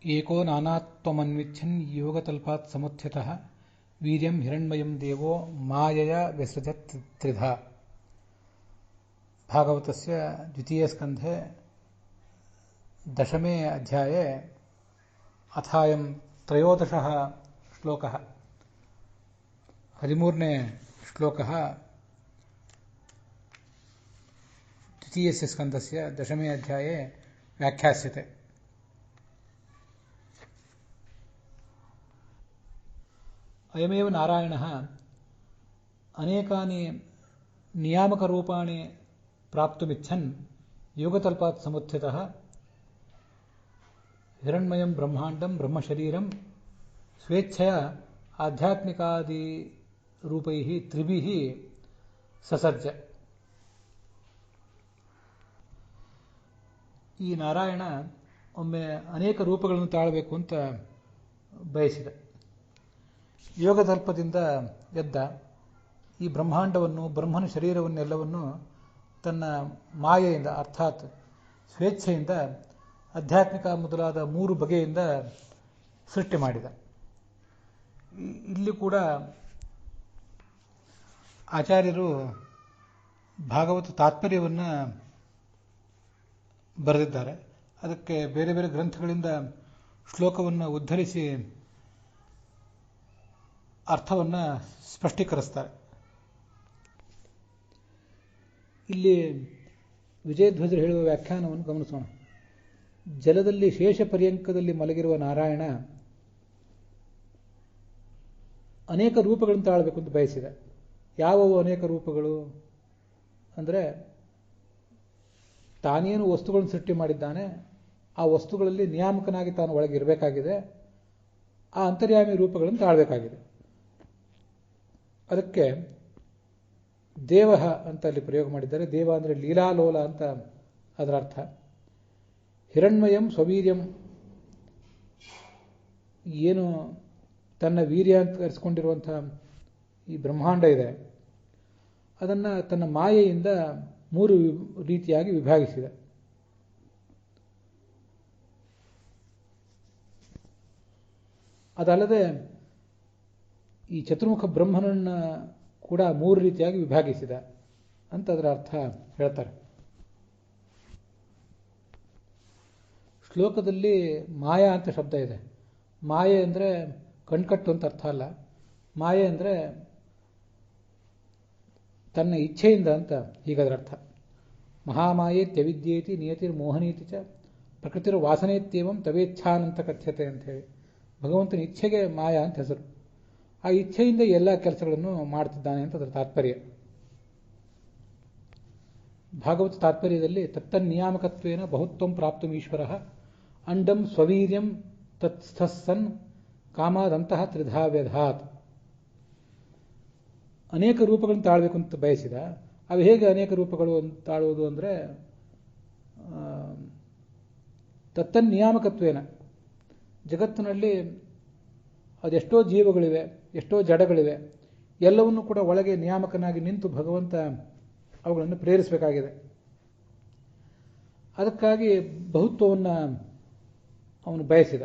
एको नानात्वमन्विच्छन् योगतल्पात् समुत्थितः वीर्यं हिरण्मयं देवो मायया विसृजत् त्रिधा। भागवतस्य द्वितीय स्कन्धे दशमे अध्याये अथायं त्रयोदशः श्लोकः 13ನೇ श्लोकः द्वितीयस्य स्कन्धस्य दशमे अध्याये व्याख्यास्यते। अयमेव नारायणः अनेकानि नियामकरूपाणि प्राप्तुमिच्छन् योगतल्पात् समुत्थितः हिरण्मयं ब्रह्माण्डं ब्रह्मशरीरं स्वेच्छया आध्यात्मिकादिरूपैः त्रिभिः ससर्ज। ಈ ನಾರಾಯಣ ಒಮ್ಮೆ ಅನೇಕ ರೂಪಗಳನ್ನು ತಾಳಬೇಕು ಅಂತ ಬಯಸಿದ. ಯೋಗತಲ್ಪದಿಂದ ಎದ್ದ ಈ ಬ್ರಹ್ಮಾಂಡವನ್ನು ಬ್ರಹ್ಮನ ಶರೀರವನ್ನೆಲ್ಲವನ್ನು ತನ್ನ ಮಾಯೆಯಿಂದ ಅರ್ಥಾತ್ ಸ್ವೇಚ್ಛೆಯಿಂದ ಆಧ್ಯಾತ್ಮಿಕ ಮೊದಲಾದ 3 ಬಗೆಯಿಂದ ಸೃಷ್ಟಿ ಮಾಡಿದ. ಇಲ್ಲಿ ಕೂಡ ಆಚಾರ್ಯರು ಭಾಗವತ ತಾತ್ಪರ್ಯವನ್ನು ಬರೆದಿದ್ದಾರೆ. ಅದಕ್ಕೆ ಬೇರೆ ಬೇರೆ ಗ್ರಂಥಗಳಿಂದ ಶ್ಲೋಕವನ್ನು ಉದ್ಧರಿಸಿ ಅರ್ಥವನ್ನು ಸ್ಪಷ್ಟೀಕರಿಸ್ತಾರೆ. ಇಲ್ಲಿ ವಿಜಯಧ್ವಜರು ಹೇಳುವ ವ್ಯಾಖ್ಯಾನವನ್ನು ಗಮನಿಸೋಣ. ಜಲದಲ್ಲಿ ಶೇಷ ಪರ್ಯಂಕದಲ್ಲಿ ಮಲಗಿರುವ ನಾರಾಯಣ ಅನೇಕ ರೂಪಗಳನ್ನು ತಾಳಬೇಕು ಅಂತ ಬಯಸಿದ. ಯಾವುವು ಅನೇಕ ರೂಪಗಳು ಅಂದರೆ, ತಾನೇನು ವಸ್ತುಗಳನ್ನು ಸೃಷ್ಟಿ ಮಾಡಿದ್ದಾನೆ ಆ ವಸ್ತುಗಳಲ್ಲಿ ನಿಯಾಮಕನಾಗಿ ತಾನು ಒಳಗಿರಬೇಕಾಗಿದೆ. ಆ ಅಂತರ್ಯಾಮಿ ರೂಪಗಳನ್ನು ತಾಳಬೇಕಾಗಿದೆ. ಅದಕ್ಕೆ ದೇವ ಅಂತ ಅಲ್ಲಿ ಪ್ರಯೋಗ ಮಾಡಿದ್ದಾರೆ. ದೇವ ಅಂದರೆ ಲೀಲಾಲೋಲ ಅಂತ ಅದರ ಅರ್ಥ. ಹಿರಣ್ಮಯಂ ಸ್ವವೀರ್ಯಂ, ಏನು ತನ್ನ ವೀರ್ಯ ಅಂತ ಕರೆಸಿಕೊಂಡಿರುವಂಥ ಈ ಬ್ರಹ್ಮಾಂಡ ಇದೆ ಅದನ್ನು ತನ್ನ ಮಾಯೆಯಿಂದ 3 ರೀತಿಯಾಗಿ ವಿಭಾಗಿಸಿದ. ಅದಲ್ಲದೆ ಈ ಚತುರ್ಮುಖ ಬ್ರಹ್ಮನನ್ನು ಕೂಡ 3 ರೀತಿಯಾಗಿ ವಿಭಾಗಿಸಿದ ಅಂತ ಅದರ ಅರ್ಥ ಹೇಳ್ತಾರೆ. ಶ್ಲೋಕದಲ್ಲಿ ಮಾಯಾ ಅಂತ ಶಬ್ದ ಇದೆ. ಮಾಯೆ ಅಂದರೆ ಕಣ್ಕಟ್ಟು ಅಂತ ಅರ್ಥ ಅಲ್ಲ. ಮಾಯೆ ಅಂದರೆ ತನ್ನ ಇಚ್ಛೆಯಿಂದ ಅಂತ ಹೀಗದರ ಅರ್ಥ. ಮಹಾಮಾಯೆ ತ್ಯವಿದ್ಯೇತಿ ನಿಯತಿರ್ ಮೋಹನೀತಿ ಚ ಪ್ರಕೃತಿರ ವಾಸನೇತ್ಯೇವಂ ತವೇಚ್ಛಾನಂತ ಕಥ್ಯತೆ ಅಂತ ಹೇಳಿ ಭಗವಂತನ ಇಚ್ಛೆಗೆ ಮಾಯಾ ಅಂತ ಹೆಸರು. ಆ ಇಚ್ಛೆಯಿಂದ ಎಲ್ಲ ಕೆಲಸಗಳನ್ನು ಮಾಡ್ತಿದ್ದಾನೆ ಅಂತ ಅದರ ತಾತ್ಪರ್ಯ. ಭಾಗವತ ತಾತ್ಪರ್ಯದಲ್ಲಿ ತತ್ತನ್ನಿಯಾಮಕತ್ವೇನ ಬಹುತ್ವಂ ಪ್ರಾಪ್ತುಂ ಈಶ್ವರಃ ಅಂಡಂ ಸ್ವವೀರ್ಯಂ ತತ್ಸ್ಥಸ್ಸನ್ ಕಾಮಾದಂತಹ ತ್ರಿಧಾ ವ್ಯಧಾತ್. ಅನೇಕ ರೂಪಗಳನ್ನು ತಾಳಬೇಕು ಅಂತ ಬಯಸಿದ. ಅವು ಹೇಗೆ ಅನೇಕ ರೂಪಗಳು ತಾಳುವುದು ಅಂದರೆ, ತತ್ತನ್ನಿಯಾಮಕತ್ವೇನ, ಜಗತ್ತಿನಲ್ಲಿ ಅದೆಷ್ಟೋ ಜೀವಗಳಿವೆ, ಎಷ್ಟೋ ಜಡಗಳಿವೆ, ಎಲ್ಲವನ್ನೂ ಕೂಡ ಒಳಗೆ ನಿಯಾಮಕನಾಗಿ ನಿಂತು ಭಗವಂತ ಅವುಗಳನ್ನು ಪ್ರೇರಿಸಬೇಕಾಗಿದೆ. ಅದಕ್ಕಾಗಿ ಬಹುತ್ವವನ್ನು ಅವನು ಬಯಸಿದ.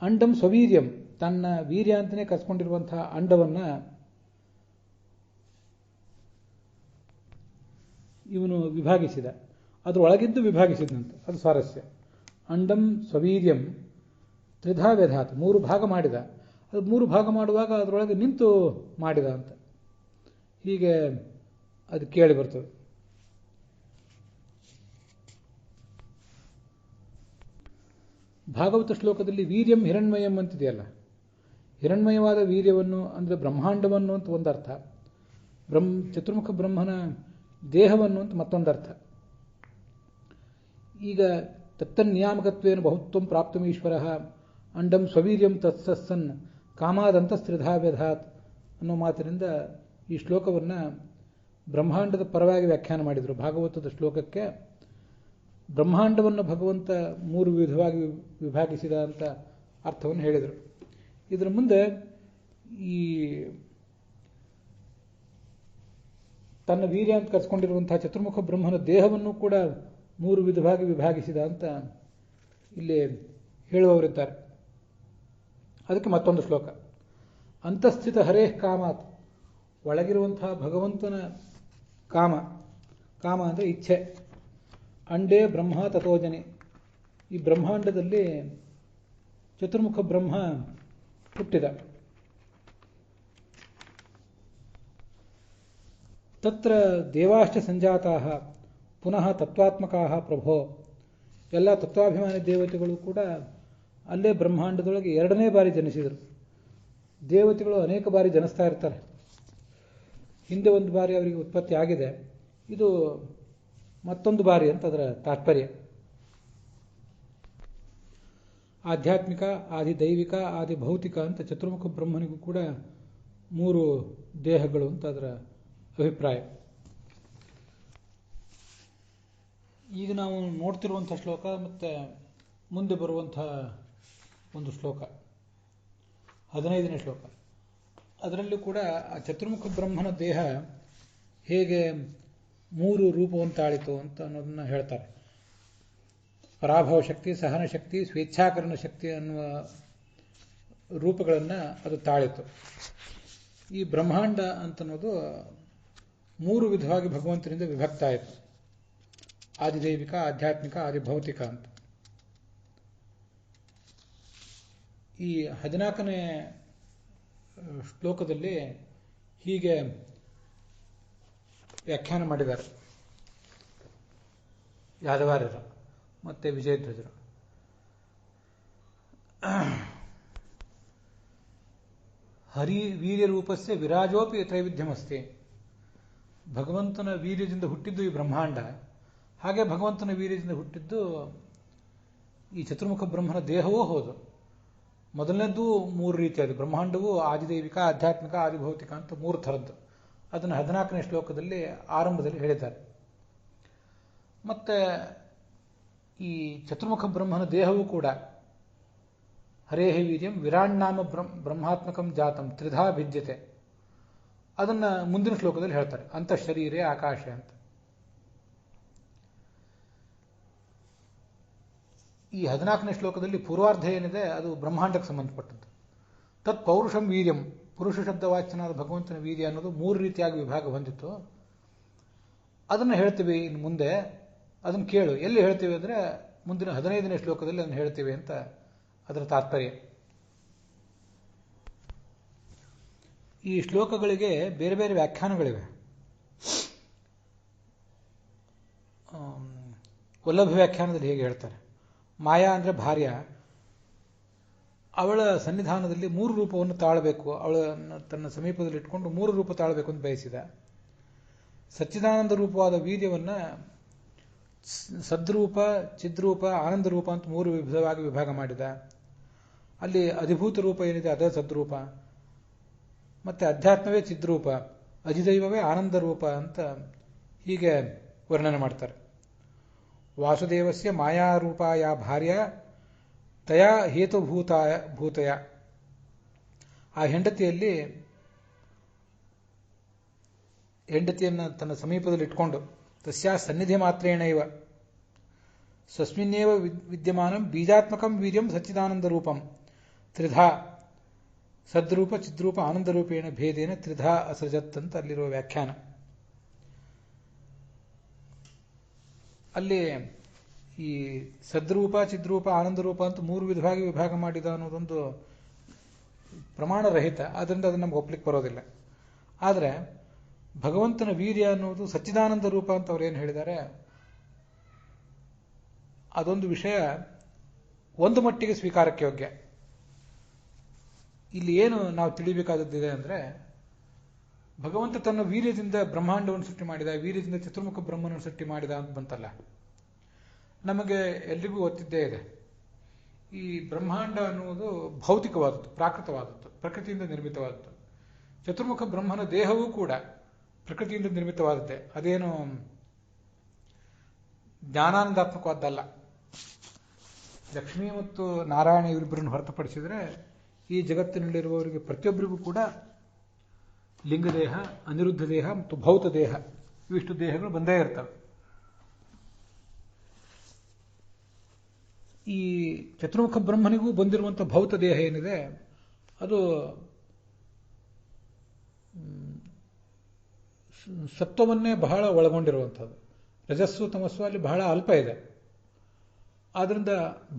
ಅಂಡಂ ಸ್ವವೀರ್ಯಂ, ತನ್ನ ವೀರ್ಯ ಅಂತಲೇ ಕಸ್ಕೊಂಡಿರುವಂತಹ ಅಂಡವನ್ನು ಇವನು ವಿಭಾಗಿಸಿದ. ಅದರೊಳಗಿದ್ದು ವಿಭಾಗಿಸಿದಂತ ಅದು ಸ್ವಾರಸ್ಯ. ಅಂಡಂ ಸ್ವವೀರ್ಯಂ ತ್ರಿಧಾ ವ್ಯಧಾತ್, 3 ಭಾಗ ಮಾಡಿದ. ಅದು 3 ಭಾಗ ಮಾಡುವಾಗ ಅದರೊಳಗೆ ನಿಂತು ಮಾಡಿದ ಅಂತ ಹೀಗೆ ಅದು ಕೇಳಿ ಬರ್ತದೆ. ಭಾಗವತ ಶ್ಲೋಕದಲ್ಲಿ ವೀರ್ಯಂ ಹಿರಣ್ಮಯಂ ಅಂತಿದೆಯಲ್ಲ, ಹಿರಣ್ಮಯವಾದ ವೀರ್ಯವನ್ನು ಅಂದರೆ ಬ್ರಹ್ಮಾಂಡವನ್ನು ಅಂತ ಒಂದರ್ಥ, ಚತುರ್ಮುಖ ಬ್ರಹ್ಮನ ದೇಹವನ್ನು ಅಂತ ಮತ್ತೊಂದರ್ಥ. ಈಗ ತತ್ತನ್ನಿಯಾಮಕತ್ವೇನ ಬಹುತ್ವಂ ಪ್ರಾಪ್ತುಂ ಈಶ್ವರಃ ಅಂಡಂ ಸ್ವವೀರ್ಯಂ ತತ್ಸನ್ ಕಾಮಾದಂತಸ್ತ್ರಿಧಾ ವ್ಯಧಾತ್ ಅನ್ನೋ ಮಾತಿನಿಂದ ಈ ಶ್ಲೋಕವನ್ನು ಬ್ರಹ್ಮಾಂಡದ ಪರವಾಗಿ ವ್ಯಾಖ್ಯಾನ ಮಾಡಿದರು. ಭಾಗವತದ ಶ್ಲೋಕಕ್ಕೆ ಬ್ರಹ್ಮಾಂಡವನ್ನು ಭಗವಂತ 3 ವಿಧವಾಗಿ ವಿಭಾಗಿಸಿದ ಅಂತ ಅರ್ಥವನ್ನು ಹೇಳಿದರು. ಇದರ ಮುಂದೆ ಈ ತನ್ನ ವೀರ್ಯ ಅಂತ ಕರೆಸ್ಕೊಂಡಿರುವಂತಹ ಚತುರ್ಮುಖ ಬ್ರಹ್ಮನ ದೇಹವನ್ನು ಕೂಡ 3 ವಿಧವಾಗಿ ವಿಭಾಗಿಸಿದ ಅಂತ ಇಲ್ಲಿ ಹೇಳುವವರಿದ್ದಾರೆ. ಅದಕ್ಕೆ ಮತ್ತೊಂದು ಶ್ಲೋಕ. ಅಂತಸ್ಥಿತ ಹರೇ ಕಾಮಾತ್, ಒಳಗಿರುವಂತಹ ಭಗವಂತನ ಕಾಮ, ಕಾಮ ಅಂದರೆ ಇಚ್ಛೆ. ಅಂಡೇ ಬ್ರಹ್ಮ ತಥೋಜನೆ, ಈ ಬ್ರಹ್ಮಾಂಡದಲ್ಲಿ ಚತುರ್ಮುಖ ಬ್ರಹ್ಮ ಹುಟ್ಟಿದ. ತತ್ರ ದೇವಾಶ್ಚ ಸಂಜಾತಾಃ ಪುನಃ ತತ್ವಾತ್ಮಕಾಃ ಪ್ರಭೋ, ಎಲ್ಲ ತತ್ವಾಭಿಮಾನಿ ದೇವತೆಗಳು ಕೂಡ ಅಲ್ಲೇ ಬ್ರಹ್ಮಾಂಡದೊಳಗೆ ಎರಡನೇ ಬಾರಿ ಜನಿಸಿದರು. ದೇವತೆಗಳು ಅನೇಕ ಬಾರಿ ಜನಿಸ್ತಾ ಇರ್ತಾರೆ. ಹಿಂದೆ ಒಂದು ಬಾರಿ ಅವರಿಗೆ ಉತ್ಪತ್ತಿ ಆಗಿದೆ, ಇದು ಮತ್ತೊಂದು ಬಾರಿ ಅಂತ ಅದರ ತಾತ್ಪರ್ಯ. ಆಧ್ಯಾತ್ಮಿಕ, ಆದಿದೈವಿಕ, ಆದಿಭೌತಿಕ ಅಂತ ಚತುರ್ಮುಖ ಬ್ರಹ್ಮನಿಗೂ ಕೂಡ 3 ದೇಹಗಳು ಅಂತ ಅದರ ಅಭಿಪ್ರಾಯ. ಈಗ ನಾವು ನೋಡ್ತಿರುವಂಥ ಶ್ಲೋಕ ಮತ್ತು ಮುಂದೆ ಬರುವಂತಹ ಒಂದು ಶ್ಲೋಕ 15ನೇ ಶ್ಲೋಕ, ಅದರಲ್ಲೂ ಕೂಡ ಆ ಚತುರ್ಮುಖ ಬ್ರಹ್ಮನ ದೇಹ ಹೇಗೆ 3 ರೂಪವನ್ನು ತಾಳಿತು ಅಂತ ಅನ್ನೋದನ್ನ ಹೇಳ್ತಾರೆ. ಪರಾಭವ ಶಕ್ತಿ, ಸಹನ ಶಕ್ತಿ, ಸ್ವೇಚ್ಛಾಕರಣ ಶಕ್ತಿ ಅನ್ನುವ ರೂಪಗಳನ್ನು ಅದು ತಾಳಿತು. ಈ ಬ್ರಹ್ಮಾಂಡ ಅಂತನ್ನೋದು 3 ವಿಧವಾಗಿ ಭಗವಂತನಿಂದ ವಿಭಕ್ತ ಆಯಿತು. ಆದಿದೈವಿಕ, ಆಧ್ಯಾತ್ಮಿಕ, ಆದಿಭೌತಿಕ ಅಂತ. ಈ 14ನೇ ಶ್ಲೋಕದಲ್ಲಿ ಹೀಗೆ ವ್ಯಾಖ್ಯಾನ ಮಾಡಿದ್ದಾರೆ ಯಾದವಾರ್ಯರು ಮತ್ತೆ ವಿಜಯಧ್ವಜರು. ಹರಿ ವೀರ್ಯ ರೂಪಸ್ಯ ವಿರಾಜೋಪಿ ತ್ರೈವಿಧ್ಯವಸ್ತಿ, ಭಗವಂತನ ವೀರ್ಯದಿಂದ ಹುಟ್ಟಿದ್ದು ಈ ಬ್ರಹ್ಮಾಂಡ, ಹಾಗೆ ಭಗವಂತನ ವೀರ್ಯದಿಂದ ಹುಟ್ಟಿದ್ದು ಈ ಚತುರ್ಮುಖ ಬ್ರಹ್ಮನ ದೇಹವೂ ಹೌದು. ಮೊದಲನೇದ್ದು 3 ರೀತಿಯಾದ ಬ್ರಹ್ಮಾಂಡವು ಆದಿದೈವಿಕ, ಆಧ್ಯಾತ್ಮಿಕ, ಆದಿಭೌತಿಕ ಅಂತ 3 ಥರದ್ದು. ಅದನ್ನು 14ನೇ ಶ್ಲೋಕದಲ್ಲಿ ಆರಂಭದಲ್ಲಿ ಹೇಳಿದ್ದಾರೆ. ಮತ್ತೆ ಈ ಚತುರ್ಮುಖ ಬ್ರಹ್ಮನ ದೇಹವೂ ಕೂಡ ಹರೇಹ ವೀರ್ಯಂ ವಿರಾಣ್ಣಾಮ ಬ್ರಹ್ಮಾತ್ಮಕಂ ಜಾತಂ ತ್ರಿಧಾ ಭಿದ್ಯತೆ, ಅದನ್ನು ಮುಂದಿನ ಶ್ಲೋಕದಲ್ಲಿ ಹೇಳ್ತಾರೆ, ಅಂತಃಶರೀರೇ ಆಕಾಶ ಅಂತ. ಈ 14ನೇ ಶ್ಲೋಕದಲ್ಲಿ ಪೂರ್ವಾರ್ಧ ಏನಿದೆ ಅದು ಬ್ರಹ್ಮಾಂಡಕ್ಕೆ ಸಂಬಂಧಪಟ್ಟದ್ದು. ತತ್ ಪೌರುಷಂ ವೀರ್ಯಂ, ಪುರುಷ ಶಬ್ದವಾಚ್ಯನಾದ ಭಗವಂತನ ವೀರ್ಯ ಅನ್ನೋದು 3 ರೀತಿಯಾಗಿ ವಿಭಾಗ ಹೊಂದಿತ್ತು. ಅದನ್ನು ಹೇಳ್ತೀವಿ ಇನ್ನು ಮುಂದೆ, ಅದನ್ನು ಕೇಳು. ಎಲ್ಲಿ ಹೇಳ್ತೀವಿ ಅಂದರೆ ಮುಂದಿನ 15ನೇ ಶ್ಲೋಕದಲ್ಲಿ ಅದನ್ನು ಹೇಳ್ತೀವಿ ಅಂತ ಅದರ ತಾತ್ಪರ್ಯ. ಈ ಶ್ಲೋಕಗಳಿಗೆ ಬೇರೆ ಬೇರೆ ವ್ಯಾಖ್ಯಾನಗಳಿವೆ. ವಲ್ಲಭ ವ್ಯಾಖ್ಯಾನದಲ್ಲಿ ಹೇಗೆ ಹೇಳ್ತಾರೆ, ಮಾಯಾ ಅಂದರೆ ಭಾರ್ಯ, ಅವಳ ಸನ್ನಿಧಾನದಲ್ಲಿ 3 ರೂಪವನ್ನು ತಾಳಬೇಕು, ಅವಳನ್ನು ತನ್ನ ಸಮೀಪದಲ್ಲಿ ಇಟ್ಕೊಂಡು 3 ರೂಪ ತಾಳಬೇಕು ಅಂತ ಬಯಸಿದ. ಸಚ್ಚಿದಾನಂದ ರೂಪವಾದ ವೀರ್ಯವನ್ನು ಸದ್ರೂಪ, ಚಿದ್ರೂಪ, ಆನಂದ ರೂಪ ಅಂತ 3 ವಿಧವಾಗಿ ವಿಭಾಗ ಮಾಡಿದ. ಅಲ್ಲಿ ಅಧಿಭೂತ ರೂಪ ಏನಿದೆ ಅದೇ ಸದ್ರೂಪ, ಮತ್ತೆ ಅಧ್ಯಾತ್ಮವೇ ಚಿದ್ರೂಪ, ಅಧಿದೈವವೇ ಆನಂದ ರೂಪ ಅಂತ ಹೀಗೆ ವರ್ಣನೆ ಮಾಡ್ತಾರೆ. ವಾಸುದೇವಸ್ಯ ಮಾಯಾರೂಪಾಯ ಭಾರ್ಯ ತಯಾ ಹೇತುಭೂತಯ, ಆ ಹೆಂಡತಿಯನ್ನು ತನ್ನ ಸಮೀಪದಲ್ಲಿ ಇಟ್ಕೊಂಡು ತಸ್ಯಾ ಸನ್ನಿಧಿ ಮಾತ್ರೇಣ ಇವ ಸ್ವಸ್ಮಿನ್ನೇವ ವಿದ್ಯಮಾನಂ ಬೀಜಾತ್ಮಕಂ ವೀರ್ಯಂ ಸಚ್ಚಿದಾನಂದ ರೂಪಂ ತ್ರಿಧಾ ಸದ್ರೂಪ ಚಿದ್ರೂಪ ಆನಂದರೂಪೇಣ ಭೇದೇನ ತ್ರಿಧಾ ಅಸೃಜತ್ ಅಂತ ಅಲ್ಲಿರುವ ವ್ಯಾಖ್ಯಾನ. ಅಲ್ಲಿ ಈ ಸದ್ರೂಪ, ಚಿದ್ರೂಪ, ಆನಂದರೂಪ ಅಂತ 3 ವಿಧವಾಗಿ ವಿಭಾಗ ಮಾಡಿದ ಅನ್ನೋದೊಂದು ಪ್ರಮಾಣರಹಿತ, ಆದ್ದರಿಂದ ಅದನ್ನು ನಮ್ಗೆ ಒಪ್ಲಿಕ್ಕೆ ಬರೋದಿಲ್ಲ. ಆದರೆ ಭಗವಂತನ ವೀರ್ಯ ಅನ್ನೋದು ಸಚ್ಚಿದಾನಂದ ರೂಪ ಅಂತ ಅವ್ರೇನು ಹೇಳಿದ್ದಾರೆ, ಅದೊಂದು ವಿಷಯ ಒಂದು ಮಟ್ಟಿಗೆ ಸ್ವೀಕಾರಕ್ಕೆ ಯೋಗ್ಯ. ಇಲ್ಲಿ ಏನು ನಾವು ತಿಳಿಬೇಕಾದದ್ದಿದೆ ಅಂದರೆ, ಭಗವಂತ ತನ್ನ ವೀರ್ಯದಿಂದ ಬ್ರಹ್ಮಾಂಡವನ್ನು ಸೃಷ್ಟಿ ಮಾಡಿದ, ವೀರ್ಯದಿಂದ ಚತುರ್ಮುಖ ಬ್ರಹ್ಮನನ್ನು ಸೃಷ್ಟಿ ಮಾಡಿದ ಅಂತ ಬಂತಲ್ಲ, ನಮಗೆ ಎಲ್ರಿಗೂ ಗೊತ್ತಿದ್ದೇ ಇದೆ. ಈ ಬ್ರಹ್ಮಾಂಡ ಅನ್ನುವುದು ಭೌತಿಕವಾದದ್ದು, ಪ್ರಾಕೃತವಾದದ್ದು, ಪ್ರಕೃತಿಯಿಂದ ನಿರ್ಮಿತವಾದದ್ದು. ಚತುರ್ಮುಖ ಬ್ರಹ್ಮನ ದೇಹವೂ ಕೂಡ ಪ್ರಕೃತಿಯಿಂದ ನಿರ್ಮಿತವಾದದ್ದೇ, ಅದೇನು ಜ್ಞಾನಾನಂದಾತ್ಮಕವಾದ್ದಲ್ಲ. ಲಕ್ಷ್ಮೀ ಮತ್ತು ನಾರಾಯಣ ಇವರಿಬ್ಬರನ್ನು ಹೊರತುಪಡಿಸಿದರೆ ಈ ಜಗತ್ತಿನಲ್ಲಿರುವವರಿಗೆ ಪ್ರತಿಯೊಬ್ಬರಿಗೂ ಕೂಡ ಲಿಂಗದೇಹ, ಅನಿರುದ್ಧ ದೇಹ ಮತ್ತು ಭೌತ ದೇಹ, ಇವಿಷ್ಟು ದೇಹಗಳು ಬಂದೇ ಇರ್ತವೆ. ಈ ಚತುರ್ಮುಖ ಬ್ರಹ್ಮನಿಗೂ ಬಂದಿರುವಂಥ ಭೌತ ದೇಹ ಏನಿದೆ ಅದು ಸತ್ವವನ್ನೇ ಬಹಳ ಒಳಗೊಂಡಿರುವಂಥದ್ದು. ರಜಸ್ಸು ತಮಸ್ಸು ಅಲ್ಲಿ ಬಹಳ ಅಲ್ಪ ಇದೆ. ಆದ್ದರಿಂದ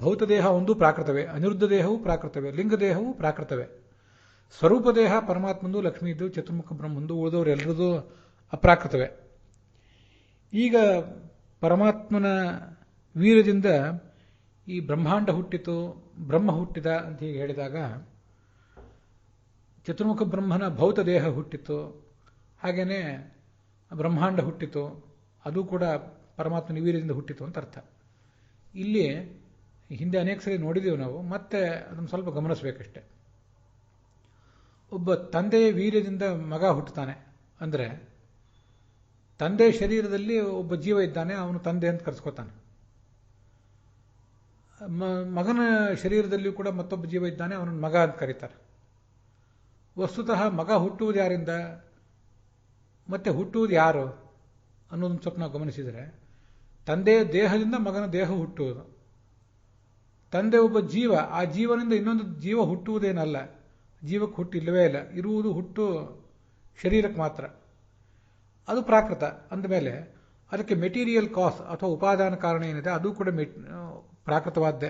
ಭೌತ ದೇಹ ಒಂದು ಪ್ರಾಕೃತವೇ, ಅನಿರುದ್ಧ ದೇಹವೂ ಪ್ರಾಕೃತವೇ, ಲಿಂಗ ದೇಹವೂ ಪ್ರಾಕೃತವೇ. ಸ್ವರೂಪ ದೇಹ ಪರಮಾತ್ಮಂದು, ಲಕ್ಷ್ಮೀದು, ಚತುರ್ಮುಖ ಬ್ರಹ್ಮಂದು, ಉಳಿದವರೆಲ್ಲರದು ಅಪ್ರಾಕೃತವೇ. ಈಗ ಪರಮಾತ್ಮನ ವೀರ್ಯದಿಂದ ಈ ಬ್ರಹ್ಮಾಂಡ ಹುಟ್ಟಿತು, ಬ್ರಹ್ಮ ಹುಟ್ಟಿದ ಅಂತ ಹೀಗೆ ಹೇಳಿದಾಗ ಚತುರ್ಮುಖ ಬ್ರಹ್ಮನ ಭೌತ ದೇಹ ಹುಟ್ಟಿತು, ಹಾಗೇನೆ ಬ್ರಹ್ಮಾಂಡ ಹುಟ್ಟಿತು, ಅದು ಕೂಡ ಪರಮಾತ್ಮನ ವೀರ್ಯದಿಂದ ಹುಟ್ಟಿತು ಅಂತ ಅರ್ಥ. ಇಲ್ಲಿ ಹಿಂದೆ ಅನೇಕ ಸರಿ ನೋಡಿದ್ದೀವಿ ನಾವು, ಮತ್ತೆ ಅದನ್ನು ಸ್ವಲ್ಪ ಗಮನಿಸಬೇಕಷ್ಟೆ. ಒಬ್ಬ ತಂದೆಯ ವೀರ್ಯದಿಂದ ಮಗ ಹುಟ್ಟುತ್ತಾನೆ ಅಂದರೆ ತಂದೆಯ ಶರೀರದಲ್ಲಿ ಒಬ್ಬ ಜೀವ ಇದ್ದಾನೆ, ಅವನು ತಂದೆ ಅಂತ ಕರೆಸ್ಕೋತಾನೆ. ಮಗನ ಶರೀರದಲ್ಲಿಯೂ ಕೂಡ ಮತ್ತೊಬ್ಬ ಜೀವ ಇದ್ದಾನೆ, ಅವನನ್ನು ಮಗ ಅಂತ ಕರೀತಾರೆ. ವಸ್ತುತಃ ಮಗ ಹುಟ್ಟುವುದು ಯಾರಿಂದ ಮತ್ತೆ ಹುಟ್ಟುವುದು ಯಾರು ಅನ್ನೋದನ್ನು ಸ್ವಲ್ಪ ನಾವು ಗಮನಿಸಿದರೆ, ತಂದೆಯ ದೇಹದಿಂದ ಮಗನ ದೇಹ ಹುಟ್ಟುವುದು. ತಂದೆ ಒಬ್ಬ ಜೀವ, ಆ ಜೀವನಿಂದ ಇನ್ನೊಂದು ಜೀವ ಹುಟ್ಟುವುದೇನಲ್ಲ, ಜೀವಕ್ಕೆ ಹುಟ್ಟಿಲ್ಲವೇ ಇಲ್ಲ. ಇರುವುದು ಹುಟ್ಟು ಶರೀರಕ್ಕೆ ಮಾತ್ರ. ಅದು ಪ್ರಾಕೃತ. ಅಂದಮೇಲೆ ಅದಕ್ಕೆ ಮೆಟೀರಿಯಲ್ ಕಾಸ್ ಅಥವಾ ಉಪಾದಾನ ಕಾರಣ ಏನಿದೆ ಅದು ಕೂಡ ಪ್ರಾಕೃತವಾದ್ದೇ.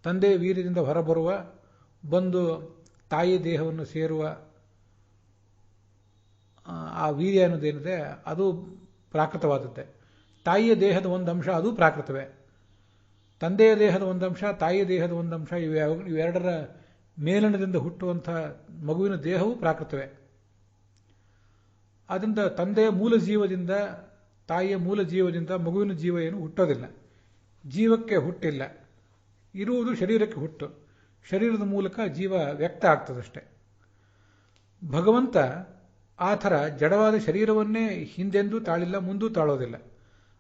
ತಂದೆ ವೀರ್ಯದಿಂದ ಹೊರಬರುವ, ಬಂದು ತಾಯಿ ದೇಹವನ್ನು ಸೇರುವ ಆ ವೀರ್ಯ ಅನ್ನೋದೇನಿದೆ ಅದು ಪ್ರಾಕೃತವಾದದ್ದೇ. ತಾಯಿಯ ದೇಹದ ಒಂದು ಅಂಶ ಅದು ಪ್ರಾಕೃತವೇ. ತಂದೆಯ ದೇಹದ ಒಂದು ಅಂಶ, ತಾಯಿಯ ದೇಹದ ಒಂದು ಅಂಶ, ಇವೆರಡರ ಮೇಲಣದಿಂದ ಹುಟ್ಟುವಂಥ ಮಗುವಿನ ದೇಹವೂ ಪ್ರಾಕೃತವೇ. ಆದ್ದರಿಂದ ತಂದೆಯ ಮೂಲ ಜೀವದಿಂದ, ತಾಯಿಯ ಮೂಲ ಜೀವದಿಂದ ಮಗುವಿನ ಜೀವ ಏನು ಹುಟ್ಟೋದಿಲ್ಲ. ಜೀವಕ್ಕೆ ಹುಟ್ಟಿಲ್ಲ, ಇರುವುದು ಶರೀರಕ್ಕೆ ಹುಟ್ಟು. ಶರೀರದ ಮೂಲಕ ಜೀವ ವ್ಯಕ್ತ ಆಗ್ತದಷ್ಟೆ. ಭಗವಂತ ಆ ಥರ ಜಡವಾದ ಶರೀರವನ್ನೇ ಹಿಂದೆಂದೂ ತಾಳಿಲ್ಲ, ಮುಂದೂ ತಾಳೋದಿಲ್ಲ.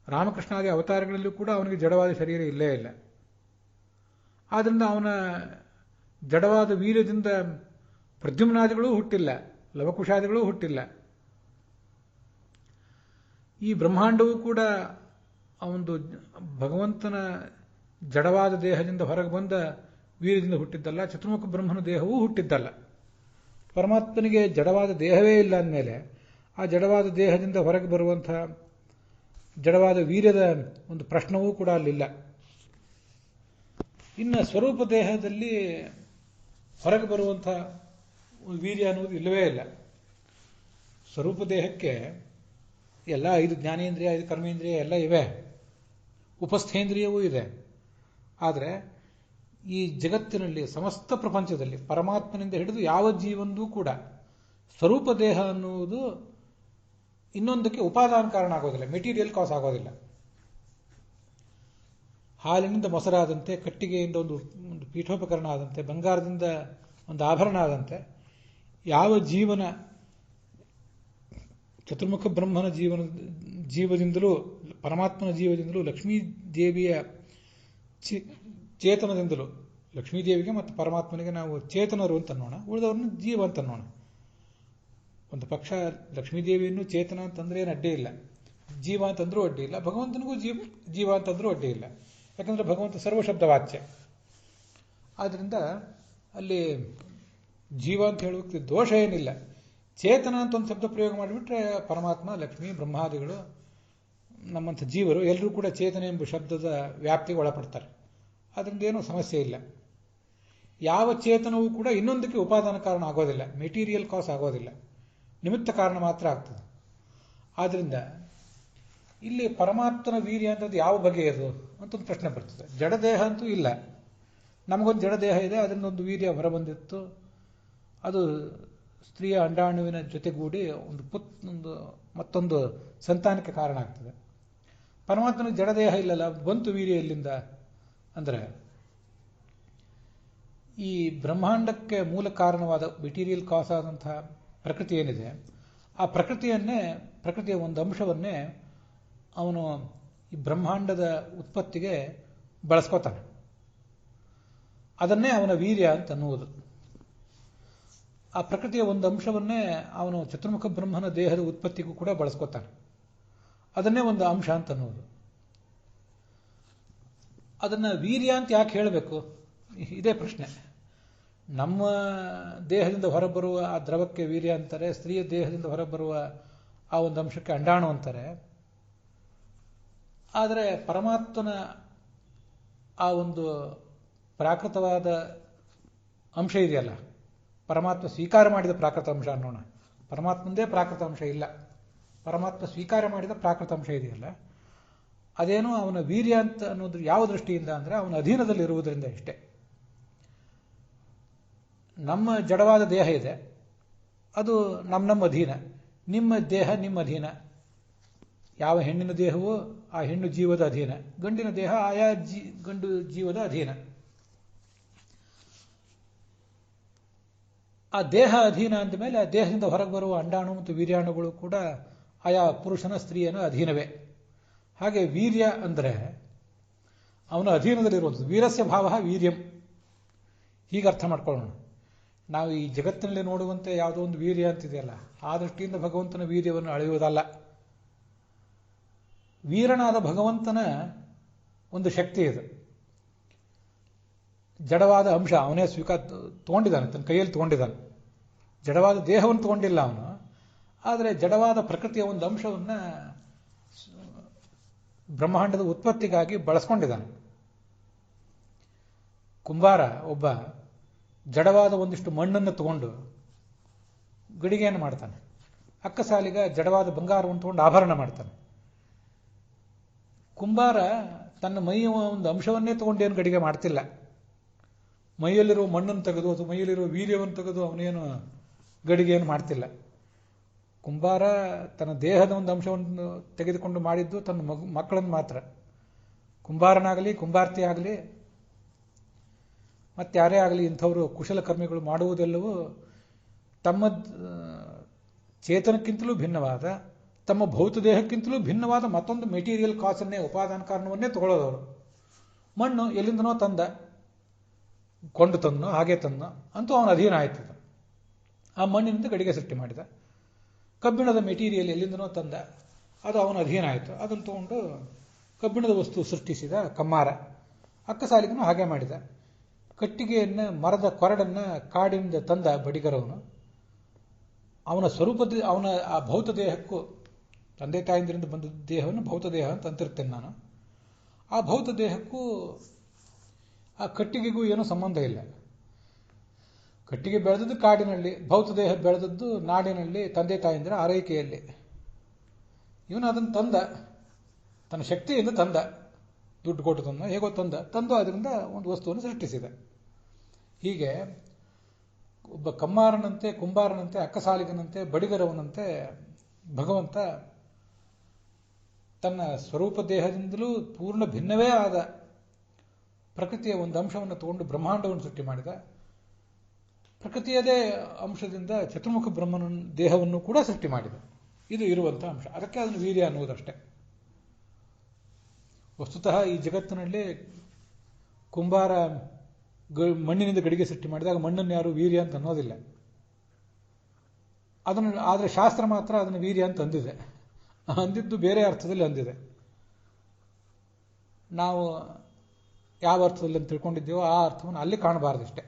ರಾಮಕೃಷ್ಣಾದಿ ಅವತಾರಗಳಲ್ಲೂ ಕೂಡ ಅವನಿಗೆ ಜಡವಾದ ಶರೀರ ಇಲ್ಲೇ ಇಲ್ಲ. ಆದ್ದರಿಂದ ಅವನ ಜಡವಾದ ವೀರ್ಯದಿಂದ ಪ್ರದ್ಯುಮ್ನಾದಿಗಳೂ ಹುಟ್ಟಿಲ್ಲ, ಲವಕುಶಾದಿಗಳೂ ಹುಟ್ಟಿಲ್ಲ. ಈ ಬ್ರಹ್ಮಾಂಡವೂ ಕೂಡ ಅವನು ಭಗವಂತನ ಜಡವಾದ ದೇಹದಿಂದ ಹೊರಗೆ ಬಂದ ವೀರ್ಯದಿಂದ ಹುಟ್ಟಿದ್ದಲ್ಲ, ಚತುರ್ಮುಖ ಬ್ರಹ್ಮನ ದೇಹವೂ ಹುಟ್ಟಿದ್ದಲ್ಲ. ಪರಮಾತ್ಮನಿಗೆ ಜಡವಾದ ದೇಹವೇ ಇಲ್ಲ ಅಂದಮೇಲೆ ಆ ಜಡವಾದ ದೇಹದಿಂದ ಹೊರಗೆ ಬರುವಂಥ ಜಡವಾದ ವೀರ್ಯದ ಒಂದು ಪ್ರಶ್ನವೂ ಕೂಡ ಅಲ್ಲಿಲ್ಲ. ಇನ್ನು ಸ್ವರೂಪ ದೇಹದಲ್ಲಿ ಹೊರಗೆ ಬರುವಂಥ ವೀರ್ಯ ಅನ್ನೋದು ಇಲ್ಲವೇ ಇಲ್ಲ. ಸ್ವರೂಪ ದೇಹಕ್ಕೆ ಎಲ್ಲ 5 ಜ್ಞಾನೇಂದ್ರಿಯ, 5 ಕರ್ಮೇಂದ್ರಿಯ ಎಲ್ಲ ಇವೆ, ಉಪಸ್ಥೇಂದ್ರಿಯವೂ ಇದೆ. ಆದರೆ ಈ ಜಗತ್ತಿನಲ್ಲಿ, ಸಮಸ್ತ ಪ್ರಪಂಚದಲ್ಲಿ ಪರಮಾತ್ಮನಿಂದ ಹಿಡಿದು ಯಾವ ಜೀವನದೂ ಕೂಡ ಸ್ವರೂಪ ದೇಹ ಅನ್ನುವುದು ಇನ್ನೊಂದಕ್ಕೆ ಉಪಾದಾನ ಕಾರಣ ಆಗೋದಿಲ್ಲ, ಮೆಟೀರಿಯಲ್ ಕಾಸ್ ಆಗೋದಿಲ್ಲ. ಹಾಲಿನಿಂದ ಮೊಸರಾದಂತೆ, ಕಟ್ಟಿಗೆಯಿಂದ ಒಂದು ಪೀಠೋಪಕರಣ ಆದಂತೆ, ಬಂಗಾರದಿಂದ ಒಂದು ಆಭರಣ ಆದಂತೆ ಯಾವ ಜೀವನ ಚತುರ್ಮುಖ ಬ್ರಹ್ಮನ ಜೀವದಿಂದಲೂ, ಪರಮಾತ್ಮನ ಜೀವದಿಂದಲೂ, ಲಕ್ಷ್ಮೀ ದೇವಿಯ ಚೇತನದಿಂದಲೂ, ಲಕ್ಷ್ಮೀದೇವಿಗೆ ಮತ್ತು ಪರಮಾತ್ಮನಿಗೆ ನಾವು ಚೇತನರು ಅಂತ ಅನ್ನೋಣ, ಉಳಿದವ್ರನ್ನ ಜೀವ ಅಂತ ಅನ್ನೋಣ. ಒಂದು ಪಕ್ಷ ಲಕ್ಷ್ಮೀದೇವಿಯನ್ನು ಚೇತನ ಅಂತಂದ್ರೆ ಏನು ಅಡ್ಡಿ ಇಲ್ಲ, ಜೀವ ಅಂತಂದ್ರೂ ಅಡ್ಡಿ ಇಲ್ಲ, ಭಗವಂತನಿಗೂ ಜೀವ ಅಂತಂದ್ರೂ ಅಡ್ಡಿ ಇಲ್ಲ. ಯಾಕಂದ್ರೆ ಭಗವಂತ ಸರ್ವಶಬ್ದ ವಾಚ್ಯ. ಆದ್ದರಿಂದ ಅಲ್ಲಿ ಜೀವ ಅಂತ ಹೇಳೋಕ್ಕೆ ದೋಷ ಏನಿಲ್ಲ. ಚೇತನ ಅಂತ ಒಂದು ಶಬ್ದ ಪ್ರಯೋಗ ಮಾಡಿಬಿಟ್ರೆ ಪರಮಾತ್ಮ, ಲಕ್ಷ್ಮೀ, ಬ್ರಹ್ಮಾದಿಗಳು, ನಮ್ಮಂಥ ಜೀವರು ಎಲ್ಲರೂ ಕೂಡ ಚೇತನ ಎಂಬ ಶಬ್ದದ ವ್ಯಾಪ್ತಿಗೆ ಒಳಪಡ್ತಾರೆ. ಅದರಿಂದ ಏನೂ ಸಮಸ್ಯೆ ಇಲ್ಲ. ಯಾವ ಚೇತನವೂ ಕೂಡ ಇನ್ನೊಂದಕ್ಕೆ ಉಪಾದಾನ ಕಾರಣ ಆಗೋದಿಲ್ಲ, ಮೆಟೀರಿಯಲ್ ಕಾಸ್ ಆಗೋದಿಲ್ಲ, ನಿಮಿತ್ತ ಕಾರಣ ಮಾತ್ರ ಆಗ್ತದೆ. ಆದ್ದರಿಂದ ಇಲ್ಲಿ ಪರಮಾತ್ಮನ ವೀರ್ಯ ಅಂತದ್ದು ಯಾವ ಬಗೆಯದು ಅಂತ ಒಂದು ಪ್ರಶ್ನೆ ಬರ್ತದೆ. ಜಡದೇಹ ಅಂತೂ ಇಲ್ಲ, ನಮಗೊಂದು ಜಡದೇಹ ಇದೆ, ಅದರಿಂದೊಂದು ವೀರ್ಯ ಹೊರಬಂದಿತ್ತು, ಅದು ಸ್ತ್ರೀಯ ಅಂಡಾಣುವಿನ ಜೊತೆಗೂಡಿ ಒಂದು ಮತ್ತೊಂದು ಸಂತಾನಕ್ಕೆ ಕಾರಣ ಆಗ್ತದೆ. ಪರಮಾತ್ಮನಿಗೆ ಜಡದೇಹ ಇಲ್ಲಲ್ಲ, ಬಂತು ವೀರ್ಯ ಎಲ್ಲಿಂದ ಅಂದರೆ ಈ ಬ್ರಹ್ಮಾಂಡಕ್ಕೆ ಮೂಲ ಕಾರಣವಾದ ಮೆಟೀರಿಯಲ್ ಕಾಸ್ ಆದಂತಹ ಪ್ರಕೃತಿ ಏನಿದೆ, ಆ ಪ್ರಕೃತಿಯ ಒಂದು ಅಂಶವನ್ನೇ ಅವನು ಈ ಬ್ರಹ್ಮಾಂಡದ ಉತ್ಪತ್ತಿಗೆ ಬಳಸ್ಕೋತಾನೆ. ಅದನ್ನೇ ಅವನ ವೀರ್ಯ ಅಂತ ಅನ್ನುವುದು. ಆ ಪ್ರಕೃತಿಯ ಒಂದು ಅಂಶವನ್ನೇ ಅವನು ಚತುರ್ಮುಖ ಬ್ರಹ್ಮನ ದೇಹದ ಉತ್ಪತ್ತಿಗೂ ಕೂಡ ಬಳಸ್ಕೋತಾನೆ. ಅದನ್ನೇ ಒಂದು ಅಂಶ ಅಂತ ಅನ್ನುವುದು. ಅದನ್ನು ವೀರ್ಯ ಅಂತ ಯಾಕೆ ಹೇಳಬೇಕು? ಇದೇ ಪ್ರಶ್ನೆ. ನಮ್ಮ ದೇಹದಿಂದ ಹೊರಬರುವ ಆ ದ್ರವಕ್ಕೆ ವೀರ್ಯ ಅಂತಾರೆ, ಸ್ತ್ರೀಯ ದೇಹದಿಂದ ಹೊರಬರುವ ಆ ಒಂದು ಅಂಶಕ್ಕೆ ಅಂಡಾಣು ಅಂತಾರೆ. ಆದರೆ ಪರಮಾತ್ಮನ ಆ ಒಂದು ಪ್ರಾಕೃತವಾದ ಅಂಶ ಇದೆಯಲ್ಲ, ಪರಮಾತ್ಮ ಸ್ವೀಕಾರ ಮಾಡಿದ ಪ್ರಾಕೃತ ಅಂಶ ಅನ್ನೋಣ. ಪರಮಾತ್ಮಂದೇ ಪ್ರಾಕೃತ ಅಂಶ ಇಲ್ಲ, ಪರಮಾತ್ಮ ಸ್ವೀಕಾರ ಮಾಡಿದ ಪ್ರಾಕೃತ ಅಂಶ ಇದೆಯಲ್ಲ, ಅದೇನೋ ಅವನ ವೀರ್ಯ ಅಂತ ಅನ್ನೋದು ಯಾವ ದೃಷ್ಟಿಯಿಂದ ಅಂದರೆ ಅವನ ಅಧೀನದಲ್ಲಿರುವುದರಿಂದ ಇಷ್ಟೇ. ನಮ್ಮ ಜಡವಾದ ದೇಹ ಇದೆ, ಅದು ನಮ್ಮ ಅಧೀನ. ನಿಮ್ಮ ದೇಹ ನಿಮ್ಮ ಅಧೀನ. ಯಾವ ಹೆಣ್ಣಿನ ದೇಹವೋ ಆ ಹೆಣ್ಣು ಜೀವದ ಅಧೀನ, ಗಂಡಿನ ದೇಹ ಆಯಾ ಗಂಡು ಜೀವದ ಅಧೀನ. ಆ ದೇಹ ಅಧೀನ ಅಂದಮೇಲೆ ಆ ದೇಹದಿಂದ ಹೊರಗೆ ಬರುವ ಅಂಡಾಣು ಮತ್ತು ವೀರ್ಯಾಣುಗಳು ಕೂಡ ಆಯಾ ಪುರುಷನ ಸ್ತ್ರೀಯನ ಅಧೀನವೇ. ಹಾಗೆ ವೀರ್ಯ ಅಂದರೆ ಅವನ ಅಧೀನದಲ್ಲಿರುವಂಥದ್ದು. ವೀರಸ್ಯ ಭಾವ ವೀರ್ಯಂ, ಹೀಗೆ ಅರ್ಥ ಮಾಡ್ಕೊಳ್ಳೋಣ. ನಾವು ಈ ಜಗತ್ತಿನಲ್ಲಿ ನೋಡುವಂತೆ ಯಾವುದೋ ಒಂದು ವೀರ್ಯ ಅಂತಿದೆಯಲ್ಲ, ಆ ದೃಷ್ಟಿಯಿಂದ ಭಗವಂತನ ವೀರ್ಯವನ್ನು ಅಳೆಯುವುದಲ್ಲ. ವೀರನಾದ ಭಗವಂತನ ಒಂದು ಶಕ್ತಿ ಇದು. ಜಡವಾದ ಅಂಶ ಅವನೇ ತಗೊಂಡಿದ್ದಾನೆ, ತನ್ನ ಕೈಯಲ್ಲಿ ತಗೊಂಡಿದ್ದಾನೆ. ಜಡವಾದ ದೇಹವನ್ನು ತಗೊಂಡಿಲ್ಲ ಅವನು, ಆದರೆ ಜಡವಾದ ಪ್ರಕೃತಿಯ ಒಂದು ಅಂಶವನ್ನು ಬ್ರಹ್ಮಾಂಡದ ಉತ್ಪತ್ತಿಗಾಗಿ ಬಳಸ್ಕೊಂಡಿದ್ದಾನೆ. ಕುಂಬಾರ ಒಬ್ಬ ಜಡವಾದ ಒಂದಿಷ್ಟು ಮಣ್ಣನ್ನು ತಗೊಂಡು ಗಡಿಗೆಯನ್ನು ಮಾಡ್ತಾನೆ. ಅಕ್ಕಸಾಲಿಗ ಜಡವಾದ ಬಂಗಾರವನ್ನು ತಗೊಂಡು ಆಭರಣ ಮಾಡ್ತಾನೆ. ಕುಂಬಾರ ತನ್ನ ಮೈಯ ಒಂದು ಅಂಶವನ್ನೇ ತಗೊಂಡೇನು ಗಡಿಗೆ ಮಾಡ್ತಿಲ್ಲ. ಮೈಯಲ್ಲಿರುವ ಮಣ್ಣನ್ನು ತೆಗೆದು ಅಥವಾ ಮೈಯಲ್ಲಿರುವ ವೀರ್ಯವನ್ನು ತೆಗೆದು ಅವನೇನು ಗಡಿಗೆಯನ್ನು ಮಾಡ್ತಿಲ್ಲ. ಕುಂಬಾರ ತನ್ನ ದೇಹದ ಒಂದು ಅಂಶವನ್ನು ತೆಗೆದುಕೊಂಡು ಮಾಡಿದ್ದು ತನ್ನ ಮಕ್ಕಳನ್ನು ಮಾತ್ರ. ಕುಂಬಾರನಾಗಲಿ ಕುಂಬಾರ್ತಿ ಆಗಲಿ ಮತ್ತಾರೇ ಆಗಲಿ ಇಂಥವರು ಕುಶಲಕರ್ಮಿಗಳು ಮಾಡುವುದೆಲ್ಲವೂ ತಮ್ಮ ಚೇತನಕ್ಕಿಂತಲೂ ಭಿನ್ನವಾದ, ತಮ್ಮ ಭೌತ ದೇಹಕ್ಕಿಂತಲೂ ಭಿನ್ನವಾದ ಮತ್ತೊಂದು ಮೆಟೀರಿಯಲ್ ಕಾಸನ್ನೇ, ಉಪಾದಾನ ಕಾರಣವನ್ನೇ ತಗೊಳ್ಳೋದವರು. ಮಣ್ಣು ಎಲ್ಲಿಂದನೋ ತಂದ, ಕೊಂಡು ತಂದನೋ ಹಾಗೆ ತಂದನೋ ಅಂತೂ ಅವನ ಅಧೀನ ಆಯ್ತದ. ಆ ಮಣ್ಣಿನಿಂದ ಗಡಿಗೆ ಸೃಷ್ಟಿ ಮಾಡಿದ. ಕಬ್ಬಿಣದ ಮೆಟೀರಿಯಲ್ ಎಲ್ಲಿಂದನೋ ತಂದ, ಅದು ಅವನ ಅಧೀನ ಆಯಿತು. ಅದನ್ನು ತಗೊಂಡು ಕಬ್ಬಿಣದ ವಸ್ತು ಸೃಷ್ಟಿಸಿದ ಕಮ್ಮಾರ. ಅಕ್ಕಸಾಲಿಗನು ಹಾಗೆ ಮಾಡಿದ. ಕಟ್ಟಿಗೆಯನ್ನು, ಮರದ ಕೊರಡನ್ನು ಕಾಡಿನಿಂದ ತಂದ ಬಡಿಗರವನು. ಅವನ ಸ್ವರೂಪದ, ಅವನ ಆ ಭೌತ ದೇಹಕ್ಕೂ, ತಂದೆ ತಾಯಿಂದರಿಂದ ಬಂದ ದೇಹವನ್ನು ಭೌತ ದೇಹ ಅಂತ ಅಂತಿರ್ತೇನೆ ನಾನು. ಆ ಭೌತ ದೇಹಕ್ಕೂ ಆ ಕಟ್ಟಿಗೆಗೂ ಏನೂ ಸಂಬಂಧ ಇಲ್ಲ. ಕಟ್ಟಿಗೆ ಬೆಳೆದದ್ದು ಕಾಡಿನಲ್ಲಿ, ಭೌತ ದೇಹ ಬೆಳೆದದ್ದು ನಾಡಿನಲ್ಲಿ, ತಂದೆ ತಾಯಿಂದರ ಆರೈಕೆಯಲ್ಲಿ. ಇವನು ಅದನ್ನು ತಂದ, ತನ್ನ ಶಕ್ತಿಯಿಂದ ತಂದ, ದುಡ್ಡು ಕೊಟ್ಟು ತಂದ, ಹೇಗೋ ತಂದು ಅದರಿಂದ ಒಂದು ವಸ್ತುವನ್ನು ಸೃಷ್ಟಿಸಿದ. ಹೀಗೆ ಒಬ್ಬ ಕಮ್ಮಾರನಂತೆ, ಕುಂಬಾರನಂತೆ, ಅಕ್ಕಸಾಲಿಗನಂತೆ, ಬಡಿಗರವನಂತೆ ಭಗವಂತ ತನ್ನ ಸ್ವರೂಪ ದೇಹದಿಂದಲೂ ಪೂರ್ಣ ಭಿನ್ನವೇ ಆದ ಪ್ರಕೃತಿಯ ಒಂದು ಅಂಶವನ್ನು ತಗೊಂಡು ಬ್ರಹ್ಮಾಂಡವನ್ನು ಸೃಷ್ಟಿ ಮಾಡಿದ. ಪ್ರಕೃತಿಯದೇ ಅಂಶದಿಂದ ಚತುರ್ಮುಖ ಬ್ರಹ್ಮನ ದೇಹವನ್ನು ಕೂಡ ಸೃಷ್ಟಿ ಮಾಡಿದ. ಇದು ಇರುವಂತಹ ಅಂಶ. ಅದಕ್ಕೆ ಅದನ್ನು ವೀರ್ಯ ಅನ್ನುವುದಷ್ಟೇ. ವಸ್ತುತಃ ಈ ಜಗತ್ತಿನಲ್ಲಿ ಕುಂಬಾರ ಮಣ್ಣಿನಿಂದ ಗಡಿಗೆ ಸೃಷ್ಟಿ ಮಾಡಿದಾಗ ಮಣ್ಣನ್ನು ಯಾರು ವೀರ್ಯ ಅಂತ ಅನ್ನೋದಿಲ್ಲ. ಅದನ್ನು ಆದರೆ ಶಾಸ್ತ್ರ ಮಾತ್ರ ಅದನ್ನು ವೀರ್ಯ ಅಂತ ಅಂದಿದೆ. ಅಂದಿದ್ದು ಬೇರೆ ಅರ್ಥದಲ್ಲಿ ಅಂದಿದೆ. ನಾವು ಯಾವ ಅರ್ಥದಲ್ಲಿ ಅಂತ ತಿಳ್ಕೊಂಡಿದ್ದೇವೋ ಆ ಅರ್ಥವನ್ನು ಅಲ್ಲಿ ಕಾಣಬಾರದಷ್ಟೇ.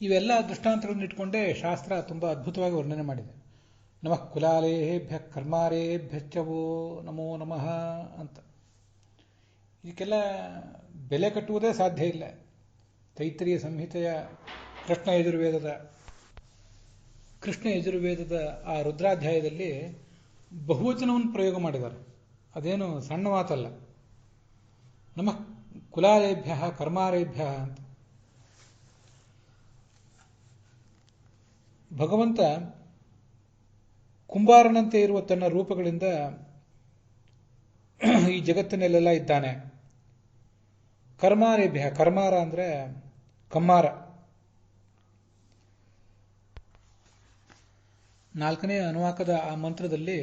ಇವೆಲ್ಲ ದೃಷ್ಟಾಂತಗಳನ್ನು ಇಟ್ಕೊಂಡೇ ಶಾಸ್ತ್ರ ತುಂಬ ಅದ್ಭುತವಾಗಿ ವರ್ಣನೆ ಮಾಡಿದೆ. ನಮಃ ಕುಲಾಲೇಭ್ಯ ಕರ್ಮಾರೇಭ್ಯಶ್ಚವೋ ನಮೋ ನಮಃ ಅಂತ. ಇದಕ್ಕೆಲ್ಲ ಬೆಲೆ ಕಟ್ಟುವುದೇ ಸಾಧ್ಯ ಇಲ್ಲ. ತೈತ್ರಿಯ ಸಂಹಿತೆಯ ಕೃಷ್ಣ ಯಜುರ್ವೇದದ ಆ ರುದ್ರಾಧ್ಯಾಯದಲ್ಲಿ ಬಹುವಚನವನ್ನು ಪ್ರಯೋಗ ಮಾಡಿದ್ದಾರೆ. ಅದೇನು ಸಣ್ಣ ಮಾತಲ್ಲ. ನಮಃ ಕುಲಾಲೇಭ್ಯ ಕರ್ಮಾರೇಭ್ಯ ಅಂತ. ಭಗವಂತ ಕುಂಬಾರನಂತೆ ಇರುವ ತನ್ನ ರೂಪಗಳಿಂದ ಈ ಜಗತ್ತಿನಲ್ಲೆಲ್ಲ ಇದ್ದಾನೆ. ಕರ್ಮಾರೇಭ್ಯ, ಕರ್ಮಾರ ಅಂದರೆ ಕಮ್ಮಾರ. 4ನೇ ಅನುವಾಕದ ಆ ಮಂತ್ರದಲ್ಲಿ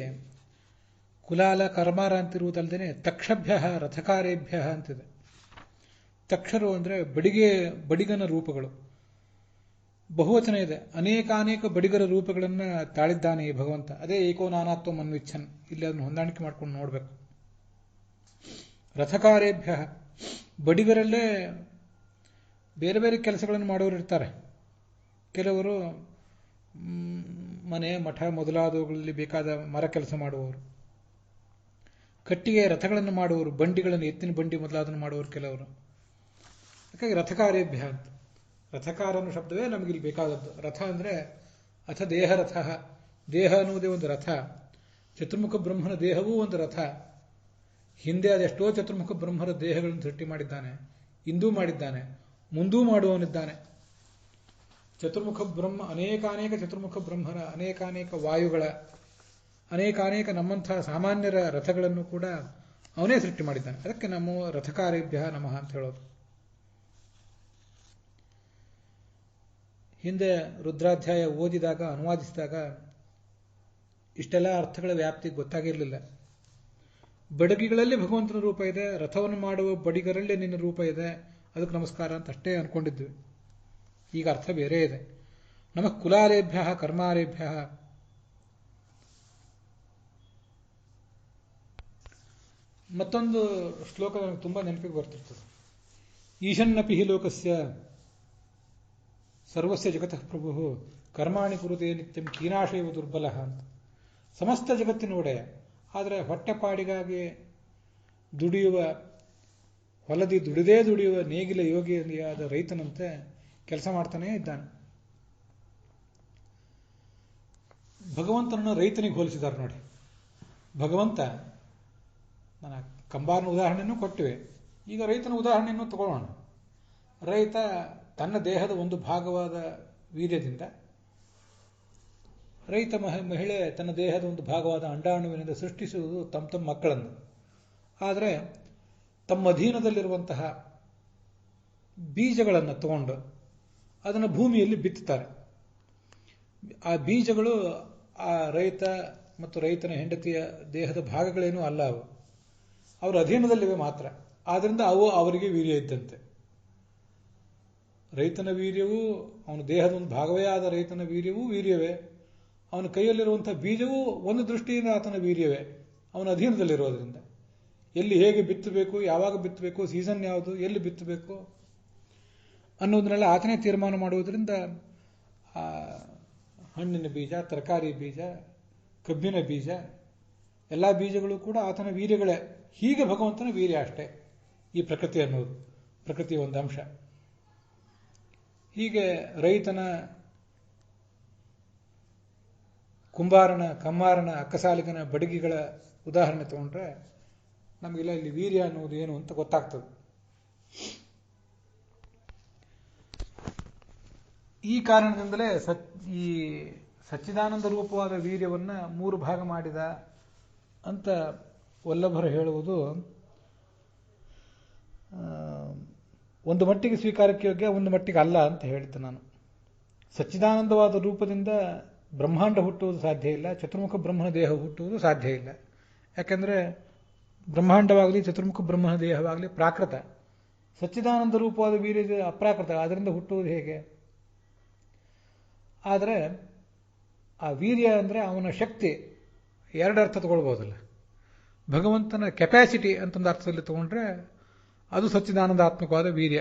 ಕುಲಾಲ ಕರ್ಮಾರ ಅಂತಿರುವುದಲ್ಲದೆ ತಕ್ಷಭ್ಯ ರಥಕಾರೇಭ್ಯ ಅಂತಿದೆ. ತಕ್ಷರು ಅಂದರೆ ಬಡಿಗನ ರೂಪಗಳು. ಬಹುವಚನ ಇದೆ. ಅನೇಕಾನೇಕ ಬಡಿಗರ ರೂಪಗಳನ್ನು ತಾಳಿದ್ದಾನೆ ಈ ಭಗವಂತ. ಅದೇ ಏಕೋ ನಾನಾತ್ವ ಮನ್ವಿಚ್ಛನ್. ಇಲ್ಲಿ ಅದನ್ನು ಹೊಂದಾಣಿಕೆ ಮಾಡ್ಕೊಂಡು ನೋಡಬೇಕು. ರಥಕಾರೇಭ್ಯ, ಬಡಿಗರಲ್ಲೇ ಬೇರೆ ಬೇರೆ ಕೆಲಸಗಳನ್ನು ಮಾಡೋರು ಇರ್ತಾರೆ. ಕೆಲವರು ಮನೆ ಮಠ ಮೊದಲಾದವುಗಳಲ್ಲಿ ಬೇಕಾದ ಮರ ಕೆಲಸ ಮಾಡುವವರು, ಕಟ್ಟಿಗೆ ರಥಗಳನ್ನು ಮಾಡುವವರು, ಬಂಡಿಗಳನ್ನು, ಎತ್ತಿನ ಬಂಡಿ ಮೊದಲಾದನ್ನು ಮಾಡುವವರು ಕೆಲವರು. ಹಾಗಾಗಿ ರಥಕಾರೇಭ್ಯ ಅಂತ. ರಥಕಾರ ಅನ್ನೋ ಶಬ್ದವೇ ನಮಗಿಲ್ಲಿ ಬೇಕಾದದ್ದು. ರಥ ಅಂದರೆ ಅಥ ದೇಹ ರಥ, ದೇಹ ಅನ್ನುವುದೇ ಒಂದು ರಥ. ಚತುರ್ಮುಖ ಬ್ರಹ್ಮನ ದೇಹವೂ ಒಂದು ರಥ. ಹಿಂದೆ ಅದೆಷ್ಟೋ ಚತುರ್ಮುಖ ಬ್ರಹ್ಮರ ದೇಹಗಳನ್ನು ಸೃಷ್ಟಿ ಮಾಡಿದ್ದಾನೆ, ಇಂದೂ ಮಾಡಿದ್ದಾನೆ, ಮುಂದೂ ಮಾಡುವವನಿದ್ದಾನೆ. ಚತುರ್ಮುಖ ಬ್ರಹ್ಮ, ಅನೇಕಾನೇಕ ಚತುರ್ಮುಖ ಬ್ರಹ್ಮರ, ಅನೇಕಾನೇಕ ವಾಯುಗಳ, ಅನೇಕಾನೇಕ ನಮ್ಮಂತಹ ಸಾಮಾನ್ಯರ ರಥಗಳನ್ನು ಕೂಡ ಅವನೇ ಸೃಷ್ಟಿ ಮಾಡಿದ್ದಾನೆ. ಅದಕ್ಕೆ ನಮ್ಮ ರಥಕಾರೇಭ್ಯ ನಮಃ ಅಂತ ಹೇಳೋದು. ಹಿಂದೆ ರುದ್ರಾಧ್ಯಾಯ ಓದಿದಾಗ, ಅನುವಾದಿಸಿದಾಗ ಇಷ್ಟೆಲ್ಲ ಅರ್ಥಗಳ ವ್ಯಾಪ್ತಿ ಗೊತ್ತಾಗಿರಲಿಲ್ಲ. ಬಡಗಿಗಳಲ್ಲಿ ಭಗವಂತನ ರೂಪ ಇದೆ, ರಥವನ್ನು ಮಾಡುವ ಬಡಿಗರಲ್ಲಿ ನಿನ್ನ ರೂಪ ಇದೆ, ಅದಕ್ಕೆ ನಮಸ್ಕಾರ ಅಂತ ಅಷ್ಟೇ ಅನ್ಕೊಂಡಿದ್ವಿ. ಈಗ ಅರ್ಥ ಬೇರೆ ಇದೆ. ನಮಃ ಕುಲಾರೇಭ್ಯ ಕರ್ಮಾರೇಭ್ಯ. ಮತ್ತೊಂದು ಶ್ಲೋಕ ನನಗೆ ತುಂಬ ನೆನಪಿಗೆ ಬರ್ತಿರ್ತದೆ. ಈಶನ್ನಪಿ ಹಿ ಲೋಕಸ್ಯ ಸರ್ವಸ್ಯ ಜಗತಃ ಪ್ರಭು ಕರ್ಮಾಣಿ ಕುರುತೆ ನಿತ್ಯಂ ಕೀನಾಶೈವ ದುರ್ಬಲ ಅಂತ. ಸಮಸ್ತ ಜಗತ್ತಿನ ಒಡೆಯ, ಆದರೆ ಹೊಟ್ಟೆಪಾಡಿಗಾಗಿ ದುಡಿಯುವ, ಹೊಲದಿ ದುಡಿದೇ ದುಡಿಯುವ ನೇಗಿಲ ಯೋಗಿಯಾದ ರೈತನಂತೆ ಕೆಲಸ ಮಾಡ್ತಾನೇ ಇದ್ದಾನೆ. ಭಗವಂತನನ್ನು ರೈತನಿಗೆ ಹೋಲಿಸಿದ್ದಾರೆ ನೋಡಿ. ಭಗವಂತ, ನಾನು ಕಂಬಾರನ ಉದಾಹರಣೆಯನ್ನು ಕೊಟ್ಟಿವೆ, ಈಗ ರೈತನ ಉದಾಹರಣೆಯನ್ನು ತಗೊಳ್ಳೋಣ. ರೈತ ತನ್ನ ದೇಹದ ಒಂದು ಭಾಗವಾದ ವೀರ್ಯದಿಂದ, ರೈತ ಮಹಿಳೆ ತನ್ನ ದೇಹದ ಒಂದು ಭಾಗವಾದ ಅಂಡಾಣುವಿನಿಂದ ಸೃಷ್ಟಿಸುವುದು ತಮ್ಮ ಮಕ್ಕಳನ್ನು. ಆದರೆ ತಮ್ಮ ಅಧೀನದಲ್ಲಿರುವಂತಹ ಬೀಜಗಳನ್ನು ತಗೊಂಡು ಅದನ್ನು ಭೂಮಿಯಲ್ಲಿ ಬಿತ್ತುತ್ತಾರೆ. ಆ ಬೀಜಗಳು ಆ ರೈತ ಮತ್ತು ರೈತನ ಹೆಂಡತಿಯ ದೇಹದ ಭಾಗಗಳೇನೂ ಅಲ್ಲ, ಅವು ಅವರ ಅಧೀನದಲ್ಲಿವೆ ಮಾತ್ರ. ಆದ್ದರಿಂದ ಅವು ಅವರಿಗೆ ವೀರ್ಯ ಇದ್ದಂತೆ. ರೈತನ ವೀರ್ಯವೂ, ಅವನ ದೇಹದ ಒಂದು ಭಾಗವೇ ಆದ ರೈತನ ವೀರ್ಯವೂ ವೀರ್ಯವೇ. ಅವನ ಕೈಯಲ್ಲಿರುವಂತಹ ಬೀಜವೂ ಒಂದು ದೃಷ್ಟಿಯಿಂದ ಆತನ ವೀರ್ಯವೇ, ಅವನ ಅಧೀನದಲ್ಲಿರೋದ್ರಿಂದ. ಎಲ್ಲಿ ಹೇಗೆ ಬಿತ್ತಬೇಕು, ಯಾವಾಗ ಬಿತ್ತಬೇಕು, ಸೀಸನ್ ಯಾವುದು, ಎಲ್ಲಿ ಬಿತ್ತಬೇಕು ಅನ್ನೋದನ್ನೆಲ್ಲ ಆತನೇ ತೀರ್ಮಾನ ಮಾಡುವುದರಿಂದ ಆ ಹಣ್ಣಿನ ಬೀಜ, ತರಕಾರಿ ಬೀಜ, ಕಬ್ಬಿನ ಬೀಜ, ಎಲ್ಲ ಬೀಜಗಳು ಕೂಡ ಆತನ ವೀರ್ಯಗಳೇ. ಹೀಗೆ ಭಗವಂತನ ವೀರ್ಯ ಅಷ್ಟೇ ಈ ಪ್ರಕೃತಿ ಅನ್ನೋದು, ಪ್ರಕೃತಿಯ ಒಂದು ಅಂಶ. ಹೀಗೆ ರೈತನ, ಕುಂಬಾರನ, ಕಮ್ಮಾರನ, ಅಕ್ಕಸಾಲಿಗನ, ಬಡಗಿಗಳ ಉದಾಹರಣೆ ತಗೊಂಡ್ರೆ ನಮಗೆಲ್ಲ ಇಲ್ಲಿ ವೀರ್ಯ ಅನ್ನೋದು ಏನು ಅಂತ ಗೊತ್ತಾಗ್ತದೆ. ಈ ಕಾರಣದಿಂದಲೇ ಈ ಸಚ್ಚಿದಾನಂದ ರೂಪವಾದ ವೀರ್ಯವನ್ನ 3 ಭಾಗ ಮಾಡಿದ ಅಂತ ವಲ್ಲಭರು ಹೇಳುವುದು ಒಂದು ಮಟ್ಟಿಗೆ ಸ್ವೀಕಾರಕ್ಕೆ ಯೋಗ್ಯ, ಒಂದು ಮಟ್ಟಿಗೆ ಅಲ್ಲ ಅಂತ ಹೇಳಿದ್ದೆ ನಾನು. ಸಚ್ಚಿದಾನಂದವಾದ ರೂಪದಿಂದ ಬ್ರಹ್ಮಾಂಡ ಹುಟ್ಟುವುದು ಸಾಧ್ಯ ಇಲ್ಲ, ಚತುರ್ಮುಖ ಬ್ರಹ್ಮನ ದೇಹ ಹುಟ್ಟುವುದು ಸಾಧ್ಯ ಇಲ್ಲ. ಯಾಕೆಂದರೆ ಬ್ರಹ್ಮಾಂಡವಾಗಲಿ ಚತುರ್ಮುಖ ಬ್ರಹ್ಮನ ದೇಹವಾಗಲಿ ಪ್ರಾಕೃತ, ಸಚ್ಚಿದಾನಂದ ರೂಪವಾದ ವೀರ್ಯ ಅಪ್ರಾಕೃತ, ಅದರಿಂದ ಹುಟ್ಟುವುದು ಹೇಗೆ? ಆದರೆ ಆ ವೀರ್ಯ ಅಂದರೆ ಅವನ ಶಕ್ತಿ, ಎರಡು ಅರ್ಥ ತಗೊಳ್ಬೋದಲ್ಲ. ಭಗವಂತನ ಕೆಪ್ಯಾಸಿಟಿ ಅಂತೊಂದು ಅರ್ಥದಲ್ಲಿ ತಗೊಂಡ್ರೆ ಅದು ಸಚ್ಚಿದಾನಂದಾತ್ಮಕವಾದ ವೀರ್ಯ.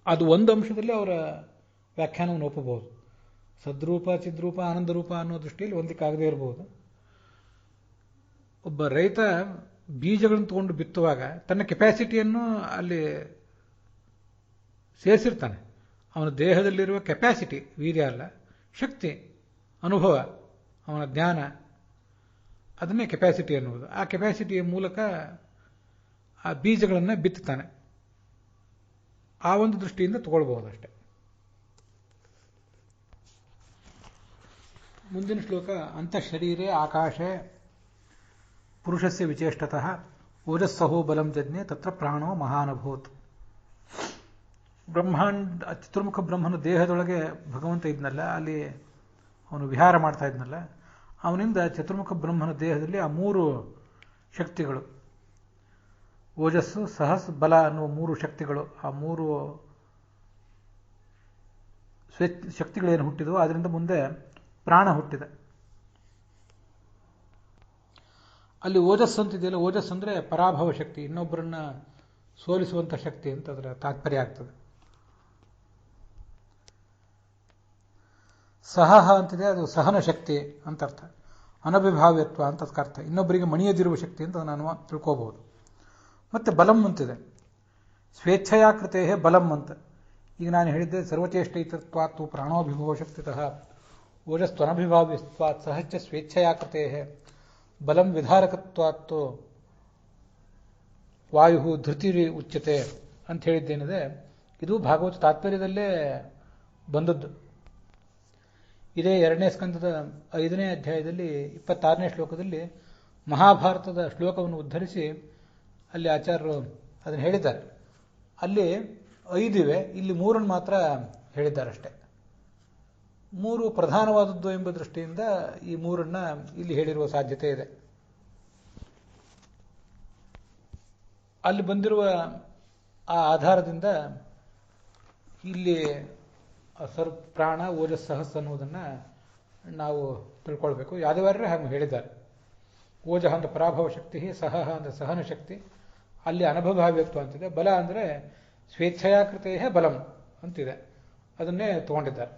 ಅದು ಒಂದು ಅಂಶದಲ್ಲಿ ಅವರ ವ್ಯಾಖ್ಯಾನವನ್ನು ಒಪ್ಪಬಹುದು. ಸದ್ರೂಪ, ಚಿದ್ರೂಪ, ಆನಂದರೂಪ ಅನ್ನೋ ದೃಷ್ಟಿಯಲ್ಲಿ ಒಂದಕ್ಕಾಗದೇ ಇರಬಹುದು. ಒಬ್ಬ ರೈತ ಬೀಜಗಳನ್ನು ತಗೊಂಡು ಬಿತ್ತುವಾಗ ತನ್ನ ಕೆಪ್ಯಾಸಿಟಿಯನ್ನು ಅಲ್ಲಿ ಸೇರಿಸಿರ್ತಾನೆ. ಅವನ ದೇಹದಲ್ಲಿರುವ ಕೆಪ್ಯಾಸಿಟಿ ವೀರ್ಯ ಅಲ್ಲ, ಶಕ್ತಿ, ಅನುಭವ, ಅವನ ಜ್ಞಾನ, ಅದನ್ನೇ ಕೆಪ್ಯಾಸಿಟಿ ಅನ್ನುವುದು. ಆ ಕೆಪ್ಯಾಸಿಟಿಯ ಮೂಲಕ ಆ ಬೀಜಗಳನ್ನು ಬಿತ್ತುತ್ತಾನೆ. ಆ ಒಂದು ದೃಷ್ಟಿಯಿಂದ ತಗೊಳ್ಬಹುದಷ್ಟೆ. ಮುಂದಿನ ಶ್ಲೋಕ, ಅಂತಃಶರೀರೇ ಆಕಾಶೆ ಪುರುಷಸ್ಯ ವಿಚೇಷ್ಟತಃ ಓಜಸ್ಸಹೋ ಬಲಂ ಜಜ್ಞೆ ತತ್ರ ಪ್ರಾಣೋ ಮಹಾನಭೂತ್. ಬ್ರಹ್ಮಾಂಡ, ಚತುರ್ಮುಖ ಬ್ರಹ್ಮನ ದೇಹದೊಳಗೆ ಭಗವಂತ ಇದ್ನಲ್ಲ, ಅಲ್ಲಿ ಅವನು ವಿಹಾರ ಮಾಡ್ತಾ ಇದ್ನಲ್ಲ, ಅವನಿಂದ ಚತುರ್ಮುಖ ಬ್ರಹ್ಮನ ದೇಹದಲ್ಲಿ ಆ 3 ಶಕ್ತಿಗಳು, ಓಜಸ್ಸು, ಸಹಸ್, ಬಲ ಅನ್ನುವ 3 ಶಕ್ತಿಗಳು, ಆ 3 ಶಕ್ತಿಗಳೇನು ಹುಟ್ಟಿದವು ಅದರಿಂದ ಮುಂದೆ ಪ್ರಾಣ ಹುಟ್ಟಿದೆ. ಅಲ್ಲಿ ಓಜಸ್ಸು ಅಂತಿದೆಯಲ್ಲ, ಓಜಸ್ಸು ಅಂದರೆ ಪರಾಭವ ಶಕ್ತಿ, ಇನ್ನೊಬ್ಬರನ್ನ ಸೋಲಿಸುವಂಥ ಶಕ್ತಿ ಅಂತ ಅದರ ತಾತ್ಪರ್ಯ ಆಗ್ತದೆ. ಸಹಹ ಅಂತಿದೆ, ಅದು ಸಹನ ಶಕ್ತಿ ಅಂತ ಅರ್ಥ, ಅನಭಿಭಾವ್ಯತ್ವ ಅಂತ ಅರ್ಥ, ಇನ್ನೊಬ್ಬರಿಗೆ ಮಣಿಯದಿರುವ ಶಕ್ತಿ ಅಂತ ನಾನು ತಿಳ್ಕೋಬಹುದು. ಮತ್ತೆ ಬಲಂ ಅಂತಿದೆ, ಸ್ವೇಚ್ಛಯಾಕೃತೇ ಬಲಂ ಅಂತ. ಈಗ ನಾನು ಹೇಳಿದ್ದೆ ಸರ್ವಚೇಷ್ಟೈತತ್ವಾತ್ತು ಪ್ರಾಣೋಭಿಭವ ಶಕ್ತಿತಃ ಓಜಸ್ತ್ವನಭಿಭಾವ್ಯತ್ವಾತ್ ಸಹಜ ಸ್ವೇಚ್ಛಯಾಕೃತೇ ಬಲಂ ವಿಧಾರಕತ್ವಾತ್ತು ವಾಯು ಧೃತಿ ಉಚ್ಯತೆ ಅಂತ ಹೇಳಿದ್ದೇನಿದೆ, ಇದು ಭಾಗವತ ತಾತ್ಪರ್ಯದಲ್ಲೇ ಬಂದದ್ದು. ಇದೇ 2ನೇ ಸ್ಕಂದದ 5ನೇ ಅಧ್ಯಾಯದಲ್ಲಿ 26ನೇ ಶ್ಲೋಕದಲ್ಲಿ ಮಹಾಭಾರತದ ಶ್ಲೋಕವನ್ನು ಉದ್ಧರಿಸಿ ಅಲ್ಲಿ ಆಚಾರ್ಯರು ಅದನ್ನು ಹೇಳಿದ್ದಾರೆ. ಅಲ್ಲಿ 5 ಇವೆ, ಇಲ್ಲಿ 3 ಮಾತ್ರ ಹೇಳಿದ್ದಾರಷ್ಟೇ. 3 ಪ್ರಧಾನವಾದದ್ದು ಎಂಬ ದೃಷ್ಟಿಯಿಂದ ಈ 3 ಇಲ್ಲಿ ಹೇಳಿರುವ ಸಾಧ್ಯತೆ ಇದೆ. ಅಲ್ಲಿ ಬಂದಿರುವ ಆ ಆಧಾರದಿಂದ ಇಲ್ಲಿ ಪ್ರಾಣ ಓಜಸ್ ಸಹಸ್ ಅನ್ನೋದನ್ನು ನಾವು ತಿಳ್ಕೊಳ್ಬೇಕು. ಯಾದವಾರ್ಯರೇ ಹಾಗೆ ಹೇಳಿದ್ದಾರೆ. ಓಜಃ ಅಂತ ಪರಾಭವ ಶಕ್ತಿ, ಸಹಃ ಅಂದರೆ ಸಹನ ಶಕ್ತಿ, ಅಲ್ಲಿ ಅನಭಭಾವ್ಯತ್ವ ಅಂತಿದೆ, ಬಲ ಅಂದರೆ ಸ್ವೇಚ್ಛಯಾಕೃತೇ ಬಲಂ ಅಂತಿದೆ, ಅದನ್ನೇ ತಗೊಂಡಿದ್ದಾರೆ.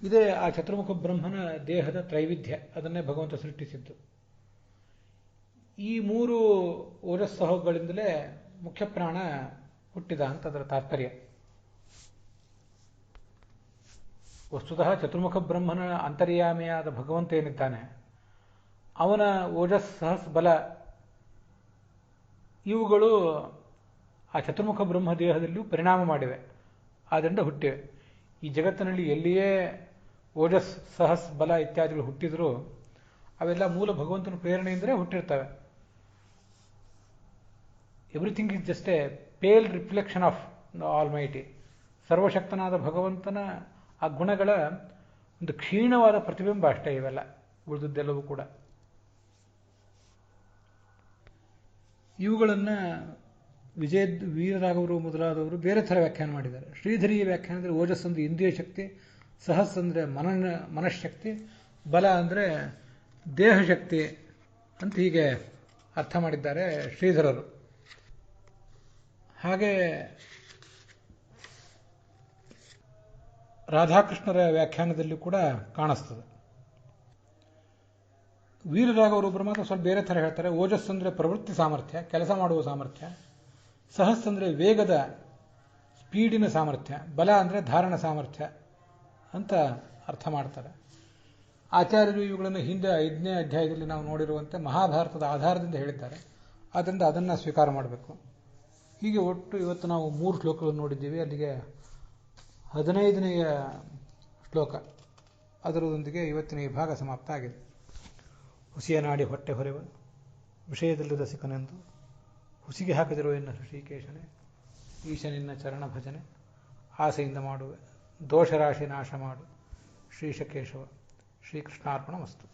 ಇದೇ ಆ ಚತುರ್ಮುಖ ಬ್ರಹ್ಮನ ದೇಹದ ತ್ರೈವಿಧ್ಯ, ಅದನ್ನೇ ಭಗವಂತ ಸೃಷ್ಟಿಸಿದ್ದು. ಈ 3 ಓಜಸ್ಸಹಗಳಿಂದಲೇ ಮುಖ್ಯ ಪ್ರಾಣ ಹುಟ್ಟಿದ ಅಂತ ಅದರ ತಾತ್ಪರ್ಯ. ವಸ್ತುತಃ ಚತುರ್ಮುಖ ಬ್ರಹ್ಮನ ಅಂತರ್ಯಾಮಿಯಾದ ಭಗವಂತ ಏನಿದ್ದಾನೆ, ಅವನ ಓಜಸ್ ಸಹಸ್ ಬಲ ಇವುಗಳು ಆ ಚತುರ್ಮುಖ ಬ್ರಹ್ಮ ದೇಹದಲ್ಲಿಯೂ ಪರಿಣಾಮ ಮಾಡಿವೆ, ಆದ್ದರಿಂದ ಹುಟ್ಟಿವೆ. ಈ ಜಗತ್ತಿನಲ್ಲಿ ಎಲ್ಲಿಯೇ ಓಜಸ್ ಸಹಸ್ ಬಲ ಇತ್ಯಾದಿಗಳು ಹುಟ್ಟಿದರೂ ಅವೆಲ್ಲ ಮೂಲ ಭಗವಂತನ ಪ್ರೇರಣೆಯಿಂದಲೇ ಹುಟ್ಟಿರ್ತವೆ. Everything is just a pale reflection of almighty. ಸರ್ವಶಕ್ತನಾದ ಭಗವಂತನ ಆ ಗುಣಗಳ ಒಂದು ಕ್ಷೀಣವಾದ ಪ್ರತಿಬಿಂಬ ಅಷ್ಟೇ ಇವೆಲ್ಲ, ಉಳಿದದ್ದೆಲ್ಲವೂ ಕೂಡ. ಇವುಗಳನ್ನು ವೀರರಾಘವರು ಮೊದಲಾದವರು ಬೇರೆ ಥರ ವ್ಯಾಖ್ಯಾನ ಮಾಡಿದ್ದಾರೆ. ಶ್ರೀಧರಿಯ ವ್ಯಾಖ್ಯಾನ ಅಂದರೆ ಓಜಸ್ ಅಂದರೆ ಇಂದ್ರಿಯ ಶಕ್ತಿ, ಸಹಸ್ ಅಂದರೆ ಮನಃಶಕ್ತಿ, ಬಲ ಅಂದರೆ ದೇಹಶಕ್ತಿ ಅಂತ ಹೀಗೆ ಅರ್ಥ ಮಾಡಿದ್ದಾರೆ ಶ್ರೀಧರರು. ಹಾಗೆ ರಾಧಾಕೃಷ್ಣರ ವ್ಯಾಖ್ಯಾನದಲ್ಲಿ ಕೂಡ ಕಾಣಿಸ್ತದೆ. ವೀರರಾಘವರೊಬ್ಬರು ಮಾತ್ರ ಸ್ವಲ್ಪ ಬೇರೆ ಥರ ಹೇಳ್ತಾರೆ. ಓಜಸ್ ಅಂದರೆ ಪ್ರವೃತ್ತಿ ಸಾಮರ್ಥ್ಯ, ಕೆಲಸ ಮಾಡುವ ಸಾಮರ್ಥ್ಯ, ಸಹಸ್ ಅಂದರೆ ವೇಗದ ಸ್ಪೀಡಿನ ಸಾಮರ್ಥ್ಯ, ಬಲ ಅಂದರೆ ಧಾರಣ ಸಾಮರ್ಥ್ಯ ಅಂತ ಅರ್ಥ ಮಾಡ್ತಾರೆ. ಆಚಾರ್ಯರು ಇವುಗಳನ್ನು ಹಿಂದೆ 5ನೇ ಅಧ್ಯಾಯದಲ್ಲಿ ನಾವು ನೋಡಿರುವಂತೆ ಮಹಾಭಾರತದ ಆಧಾರದಿಂದ ಹೇಳಿದ್ದಾರೆ. ಆದ್ದರಿಂದ ಅದನ್ನು ಸ್ವೀಕಾರ ಮಾಡಬೇಕು. ಹೀಗೆ ಒಟ್ಟು ಇವತ್ತು ನಾವು 3 ಶ್ಲೋಕಗಳನ್ನು ನೋಡಿದ್ದೀವಿ. ಅಲ್ಲಿಗೆ 15ನೆಯ ಶ್ಲೋಕ, ಅದರೊಂದಿಗೆ ಇವತ್ತಿನ ಈ ಭಾಗ ಸಮಾಪ್ತ ಆಗಿದೆ. ಹುಸಿಯ ನಾಡಿ ಹೊಟ್ಟೆ ಹೊರೆವ ವಿಷಯದಲ್ಲಿ ರಸಿಕನೆಂದು ಹುಸಿಗೆ ಹಾಕಿದಿರುವ ಎನ್ನ ಋಷಿಕೇಶನೇ, ಈಶನಿನ್ನ ಚರಣ ಭಜನೆ ಆಸೆಯಿಂದ ಮಾಡುವೆ, ದೋಷರಾಶಿ ನಾಶ ಮಾಡು ಶ್ರೀಶಕೇಶವ. ಶ್ರೀಕೃಷ್ಣಾರ್ಪಣಮಸ್ತು.